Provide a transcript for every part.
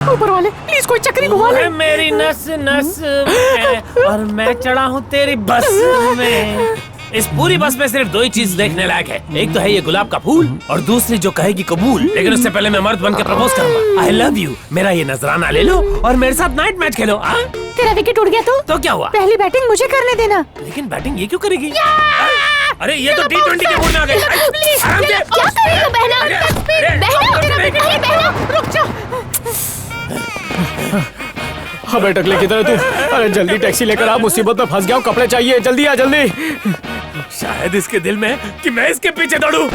ऊपर वाले प्लीज कोई चक्री घुमा ले। मेरी नस नस में और मैं चढ़ा हूँ तेरी बस में। इस पूरी बस में सिर्फ दो ही चीज देखने लायक है, एक तो है ये गुलाब का फूल और दूसरी जो कहेगी कबूल। लेकिन उससे पहले मैं मर्द बन के प्रपोज करूंगा। आई लव यू, मेरा ये नजराना ले लो और मेरे साथ नाइट मैच खेलो। तेरा विकेट उड़ गया तो क्या हुआ? पहली बैटिंग मुझे करने देना। लेकिन बैटिंग ये क्यों करेगी? अरे ये तो T20 के मूड में आ गई। क्या करेगा बहना? बहना रुक जा। अबे टकले किधर है तू? अरे जल्दी टैक्सी लेकर आ, मुसीबत में फंस गया हूँ, कपड़े चाहिए, जल्दी आ जल्दी। शायद इसके दिल में कि मैं इसके पीछे दौड़ूं।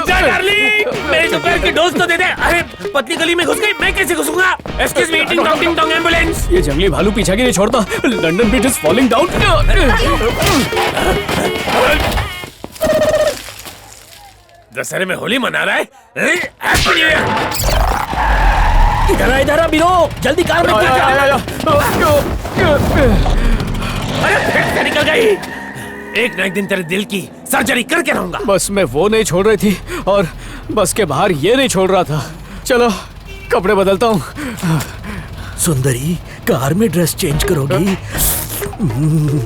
जा डार्लिंग, मेरे दोपहर की डोज तो दे दे। अरे पतली गली में घुस गई, मैं कैसे घुसूंगा? एक्सक्यूज मी, टिंग टोंग एम्बुलेंस। ये जंगली भालू पीछा की नहीं छोड़ता। London bridge is falling down. दशहरे में होली मना रहा है। Happy new year. इधर बिरो, जल्दी कार में अरे निकल गई। एक ना एक दिन तेरे दिल की सर्जरी करके रहूंगा। बस में वो नहीं छोड़ रही थी और बस के बाहर ये नहीं छोड़ रहा था। चलो कपड़े बदलता हूँ। सुंदरी, कार में ड्रेस चेंज करोगी?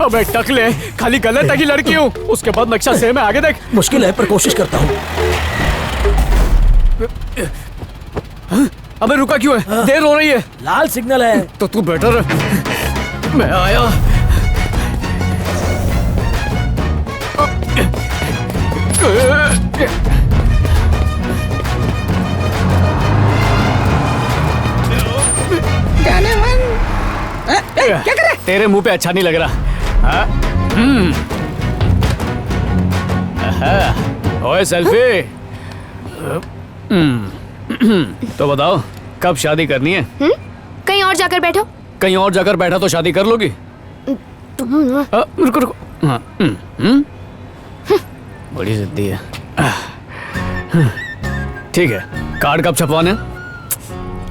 अबे टकले, खाली गले तक ही लड़की हूँ, उसके बाद नक्शा सेम है, आगे देख। मुश्किल है पर कोशिश करता हूँ। अबे रुका क्यों है? देर हो रही है। लाल सिग्नल है। तो तू बेटर, मैं आया। क्या कर रहे? तेरे मुंह पे अच्छा नहीं लग रहा। ओए सेल्फी। तो बताओ कब शादी करनी है? कहीं और जाकर बैठो। कहीं और जाकर बैठा तो शादी कर लोगी? रुको रुको। हाँ, बड़ी जिद्दी है। ठीक है, कार्ड कब छपवाने?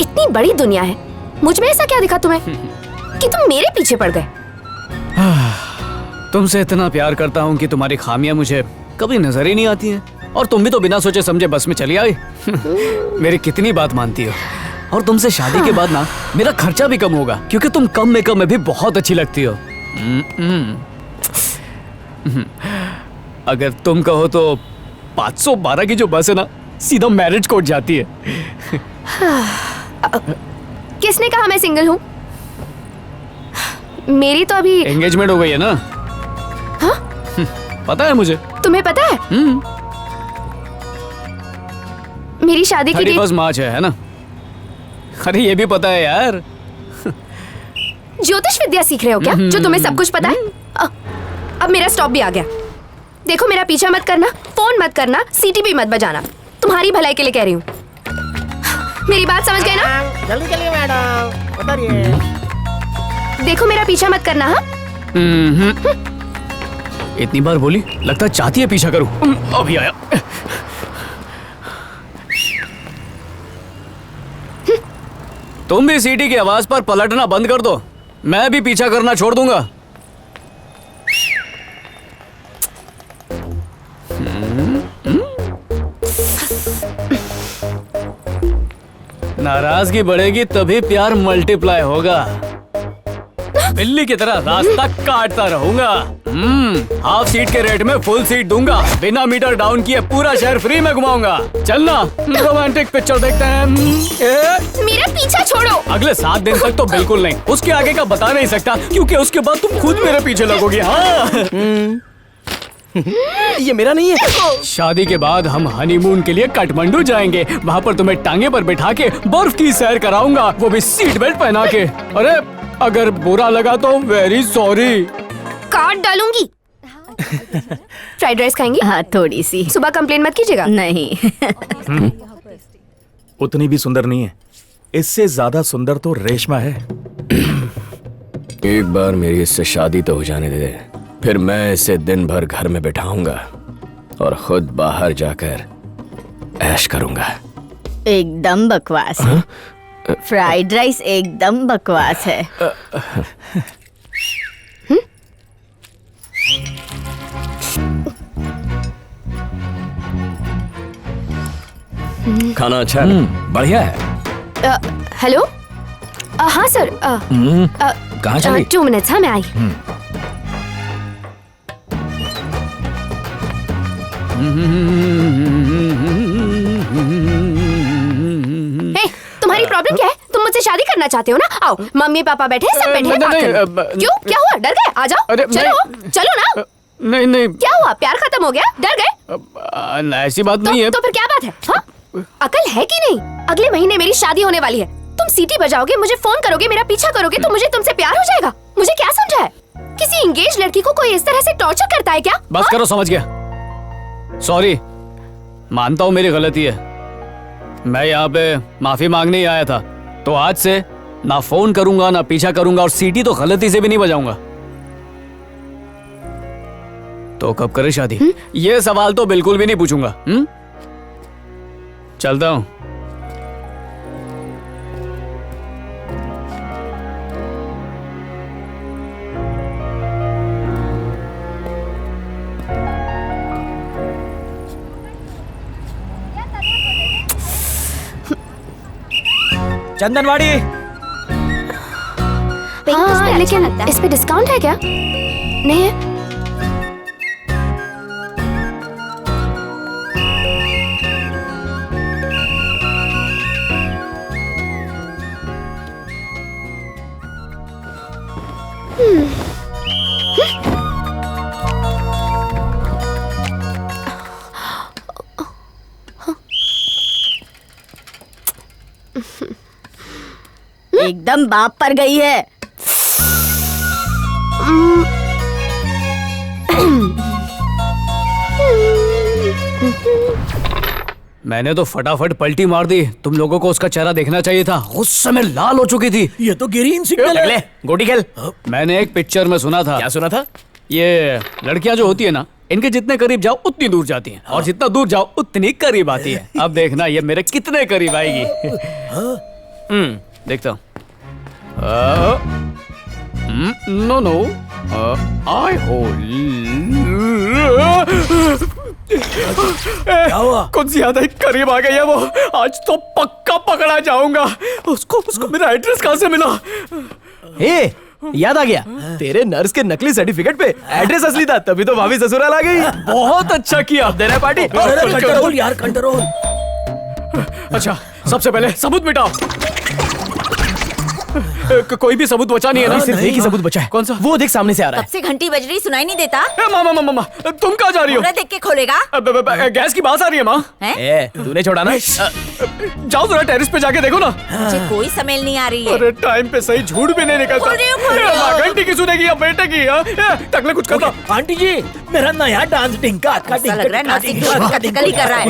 इतनी बड़ी दुनिया है, मुझ में ऐसा क्या दिखा तुम्हें कि तुम मेरे पीछे पड़ गए? तुमसे इतना प्यार करता हूँ कि तुम्हारी खामियां मुझे कभी नजर ही नहीं आती हैं। और तुम भी तो बिना सोचे समझे बस में चली आई। मेरी कितनी बात मानती हो। और तुमसे शादी के बाद ना मेरा खर्चा भी कम होगा, क्योंकि तुम कम मेकअप में भी बहुत अच्छी लगती हो। अगर तुम कहो तो 512 की जो बस है ना, सीधा मैरिज कोर्ट जाती है। किसने कहा मैं सिंगल हूँ? मेरी तो अभी एंगेजमेंट हो गई है ना? हाँ? पता है मुझे। तुम्हें पता है? मेरी शादी की 31 मार्च है ना? अरे ये भी पता है यार। ज्योतिष विद्या सीख रहे हो क्या, जो तुम्हें सब कुछ पता है? अब मेरा स्टॉप भी आ गया। देखो मेरा पीछा मत करना, फोन मत करना, सीटी भी मत बजाना। तुम्हारी भलाई के लिए कह रही हूँ। मेरी बात समझ गए ना? जल्दी चलिए मैडम, उतरिए। देखो मेरा पीछा मत करना। हाँ, इतनी बार बोली, लगता चाहती है पीछा करूं। अभी आया। तुम भी सीटी की आवाज पर पलटना बंद कर दो, मैं भी पीछा करना छोड़ दूंगा। नाराजगी बढ़ेगी तभी प्यार मल्टीप्लाई होगा। बिल्ली की तरह रास्ता काटता रहूंगा। हाफ सीट के रेट में फुल सीट दूंगा, बिना मीटर डाउन किए पूरा शहर फ्री में घुमाऊंगा। चलना रोमांटिक पिक्चर देखते हैं। मेरा पीछा छोड़ो। अगले 7 दिन तक तो बिल्कुल नहीं, उसके आगे का बता नहीं सकता, क्योंकि उसके बाद तुम खुद मेरे पीछे लगोगी। हाँ। ये मेरा नहीं है। शादी के बाद हम हनीमून के लिए काठमांडू जाएंगे, वहाँ पर तुम्हें टांगे पर बिठा के बर्फ की सैर कराऊंगा, वो भी सीट बेल्ट पहना के। अरे अगर बुरा लगा तो वेरी सॉरी। काट डालूंगी। फ्राइड राइस खाएंगी? हाँ थोड़ी सी। सुबह कंप्लेन मत कीजिएगा। नहीं। उतनी भी सुंदर नहीं है, इससे ज्यादा सुंदर तो रेशमा है। एक बार मेरी इससे शादी तो हो जाने दे, फिर मैं इसे दिन भर घर में बिठाऊंगा और खुद बाहर जाकर ऐश करूंगा। एकदम बकवास है। फ्राइड राइस एकदम बकवास है। खाना अच्छा है? बढ़िया है। हेलो, हाँ सर। कहाँ चली? 2 मिनट्स। हाँ मैं आई। हे, तुम्हारी प्रॉब्लम क्या है? तुम मुझसे शादी करना चाहते हो ना? आओ, मम्मी पापा बैठे हैं, सब बैठे हैं, बात करो। क्यों, क्या हुआ? डर गए? आ जाओ। अरे, चलो चलो ना। नहीं नहीं, क्या हुआ? प्यार खत्म हो गया? डर गए? ऐसी बात नहीं है। तो फिर क्या बात है? हाँ? अकल है कि नहीं? अगले महीने मेरी शादी होने वाली है। तुम सीटी बजाओगे, मुझे फोन करोगे, मेरा पीछा करोगे तो मुझे तुमसे प्यार हो जाएगा? मुझे क्या समझा है? किसी इंगेज लड़की को कोई इस तरह से टॉर्चर करता है क्या? बस करो, समझ गया। सॉरी, मानता हूँ मेरी गलती है। मैं यहाँ पे माफी मांगने ही आया था। तो आज से ना फोन करूंगा, ना पीछा करूंगा, और सीटी तो गलती से भी नहीं बजाऊंगा। तो कब करे शादी? ये सवाल तो बिल्कुल भी नहीं पूछूंगा। चलता हूं। चंदनवाड़ी। हाँ, लेकिन इस पे डिस्काउंट है क्या? नहीं है। एकदम बाप पर गई है। मैंने तो फटाफट पलटी मार दी। तुम लोगों को उसका चेहरा देखना चाहिए था। गुस्से में लाल हो चुकी थी। ये तो ग्रीन सिग्नल है। गोटी खेल। मैंने एक पिक्चर में सुना था। क्या सुना था? ये लड़कियां जो होती है ना, इनके जितने करीब जाओ उतनी दूर जाती हैं, और जितना दूर जाओ उतनी करीब आती है। अब देखना ये मेरे कितने करीब आएगी। देखता हूँ। नो नो, आई हो। कुछ ज्यादा ही करीब आ गई है वो। आज तो पक्का पकड़ा जाऊंगा। उसको मेरा एड्रेस कहाँ से मिला? हे, याद आ गया, तेरे नर्स के नकली सर्टिफिकेट पे एड्रेस असली था, तभी तो भाभी ससुराल आ गई। बहुत अच्छा किया। देना पार्टी। कंट्रोल यार, कंट्रोल। अच्छा, सबसे पहले सबूत मिटाओ। कोई भी सबूत बचा नहीं है ना? सिर्फ एक ही सबूत बचा है। कौन सा? वो देख सामने से आ रहा है। कब से घंटी बज रही, सुनाई नहीं देता? मामा मामा मामा, तुम कहाँ जा रही हो? पूरा देख के खोलेगा। गैस की बात आ रही है माँ। ए, तूने छोड़ा ना। जाओ जरा टेरिस पे जाके देखो ना। मुझे कोई स्मेल नहीं आ रही है। अरे टाइम पे सही झूठ भी नहीं निकलता। खोल रही हूँ। घंटी की सुनेगी या बेटे की? टकले कुछ करना। आंटी जी, मेरा नया डांस टिंका का ऐसा लग रहा है नासिक कथकली कर रहा है।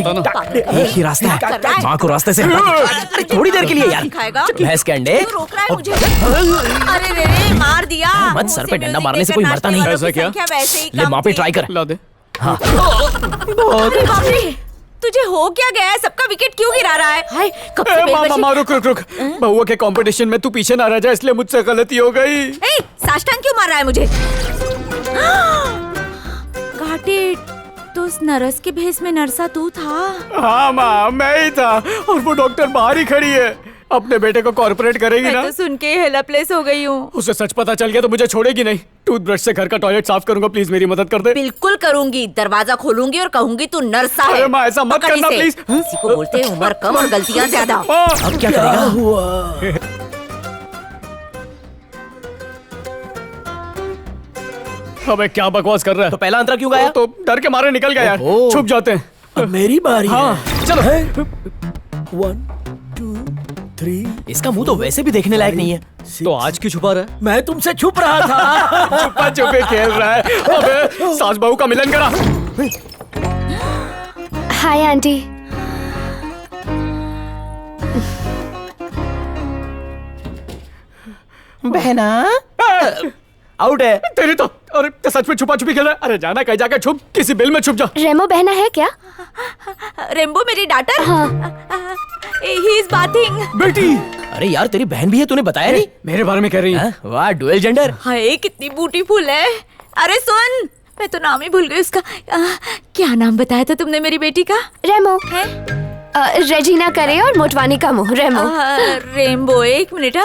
एक ही रास्ता कर रहा है, है। माँ को रास्ते से अरे थोड़ी देर के लिए यार। खाएगा? भैंस के अंडे। क्यों रोक रहा है मुझे? अरे रे रे, मार दिया। मत, सर पे डंडा मारने से कोई मरता नहीं। ऐसा क्या? वैसे ही ले, माँ पे ट्राई कर। ला दे। अरे बाप रे, तुझे हो क्या गया है? सबका विकेट क्यों गिरा रहा है? हाय, कब से बेल बजी? मामा रुक रुक रुक। बहुआ के कंपटीशन में तू पीछे ना रह जा, इसलिए मुझसे गलती हो गई। ए, साष्टांग क्यों मार रहा है मुझे? घाटे, तो उस नर्स के भेस में नरसा तू था? हाँ माँ, मैं ही था। और वो डॉक्टर बाहर ही खड़ी है। अपने बेटे को कॉर्पोरेट करेगी मैं ना? तो सुन के हेल्पलेस हो गई हूँ। उसे सच पता चल गया तो मुझे छोड़ेगी नहीं। टूथब्रश से घर का टॉयलेट साफ करूंगा, प्लीज मेरी मदद कर दे। बिल्कुल करूंगी। दरवाजा खोलूंगी और कहूंगी तू नरसा है। अरे माँ, ऐसा मत पकड़ करना, इसे। प्लीज। किसी को बोलते हैं उम्र कम और गलतियाँ ज्यादा। अब क्या करेगा? अबे क्या बकवास कर रहा है? तो पहला अंतरा क्यों गाया? तो डर के मारे निकल गया यार। ओहो। छुप जाते हैं। अब मेरी बारी हाँ, है। चलो। 1 2 3। इसका मुंह तो वैसे भी देखने लायक नहीं है। तो आज क्यों छुपा रहा है? मैं तुमसे छुप रहा था। छुपा छुपे खेल रहा है। अबे सास बहू का मिलन करा। Hi aunty. बहना आउट है। तेरी तो, अरे तो सच में छुपा छुपी खेल रहा है। अरे जाना कहीं जाकर छुप, किसी बिल में छुप जा। रेमो बहना है क्या? रेम्बो मेरी डाटर? हाँ। He is bathing. बेटी, अरे यार, तेरी बहन भी है, तूने बताया नहीं। मेरे बारे में कह रही है? हाँ, वाह, डुअल जेंडर। हाय, कितनी ब्यूटीफुल है। अरे सुन, मैं तो नाम ही भूल गई उसका। क्या नाम बताया था तुमने मेरी बेटी का? रेमो। है? रेजिना करे और मोटवानी का मुंह रेमो। रेम्बो, एक मिनट।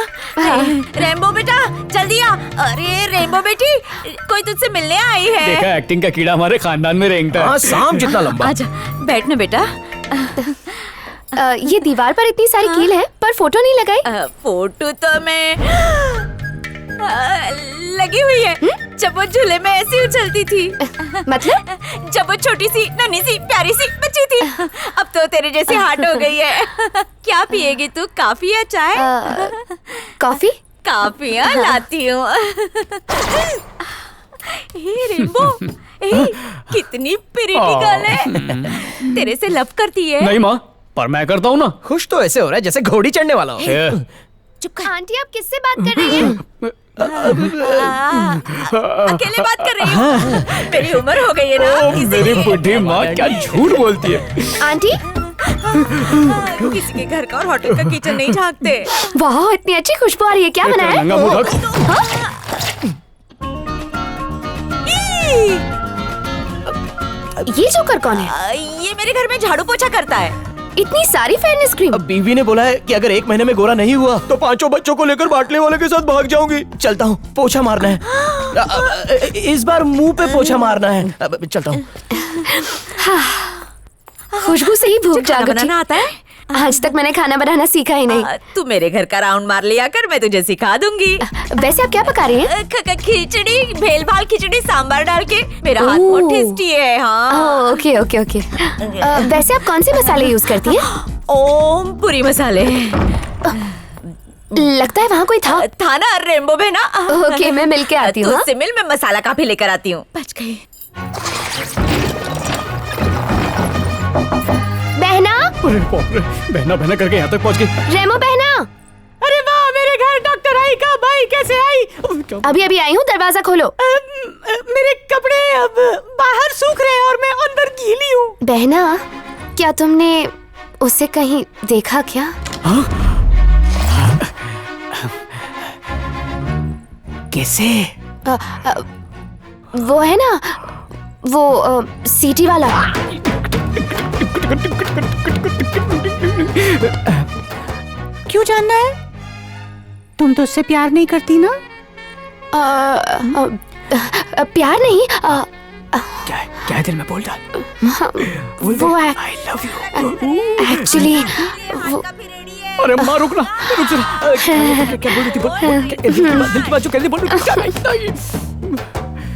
रेम्बो बेटा जल्दी आ। अरे रेम्बो बेटी, कोई तुझसे मिलने आई है। देखा, एक्टिंग का कीड़ा हमारे खानदान में रेंगता है। हाँ, सांप जितना लंबा। आजा बैठ ना बेटा। ये दीवार पर इतनी सारी कील है पर फोटो नहीं लगाई। फोटो तो मैं लगी हुई है। जब वो झूले में ऐसी उछलती थी। मतलब? जब वो छोटी सी नन्ही सी प्यारी सी बच्ची थी। अब तो तेरे जैसी हार्ट हो गई है। क्या पिएगी तू, कॉफी या चाय? कॉफी? कॉफी लाती हूँ। रेम्बो, कितनी प्रिटी गर्ल है। तेरे से लव करती है। नहीं माँ, पर मैं करता हूँ ना। खुश तो ऐसे हो रहा है जैसे घोड़ी चढ़ने वाला हो। चुप कर। आंटी आप किससे बात कर रही हैं? अकेले बात कर रही हूँ। मेरी उम्र हो गई है ना। मेरी बुढ़ी माँ क्या झूठ बोलती है। आंटी किसी के घर का और होटल का किचन नहीं झांकते। वाह, इतनी अच्छी खुशबू आ रही है। क्या बनाया? नंगा मूर्ख। ये जोकर कौन है? ये मेरे घर में झाड़ू पोछा करता है। इतनी सारी फेयरनेस क्रीम। अब बीवी ने बोला है कि अगर 1 महीने में गोरा नहीं हुआ तो 5 बच्चों को लेकर बाटले वाले के साथ भाग जाऊंगी। चलता हूँ, पोछा मारना है। इस बार मुंह पे पोछा मारना है। चलता हूँ। खुशबू से ही भूख जाग उठी। बनाना आता है? आज तक मैंने खाना बनाना सीखा ही नहीं। तू मेरे घर का राउंड मार लिया कर, मैं तुझे सिखा दूंगी। वैसे आप क्या पका रही हैं? खिचड़ी, भेल भाल खिचड़ी सांभर डाल के। मेरा हाथ बहुत टेस्टी है। हाँ। Okay okay okay. वैसे आप कौन से मसाले यूज करती हैं? ओम पूरी मसाले। लगता है वहाँ कोई था ना रेम्बो बहना। ओके, मैं मिल के आती हूँ। उससे मिल, मैं मसाला काफी लेकर आती हूँ। बच गई। बहना, अरे बाप रे, बहना बहना करके यहाँ तक पहुँच गई। रेमो बहना। अरे वाह, मेरे घर डॉक्टर आई का भाई कैसे आई? अभी अभी आई हूँ, दरवाजा खोलो। मेरे कपड़े अब बाहर सूख रहे हैं और मैं अंदर गीली हूँ। बहना, क्या तुमने उसे कहीं देखा क्या? कैसे? वो है ना, वो सीटी वाला। क्यों जानना है? तुम तो उससे प्यार नहीं करती ना? प्यार नहीं। क्या है दिल में? बोल डाल। वो आई लव यू। एक्चुअली अरे माँ रुक ना, रुक जरा। क्या बोल रही थी? दिल की बात जो कहती बोल।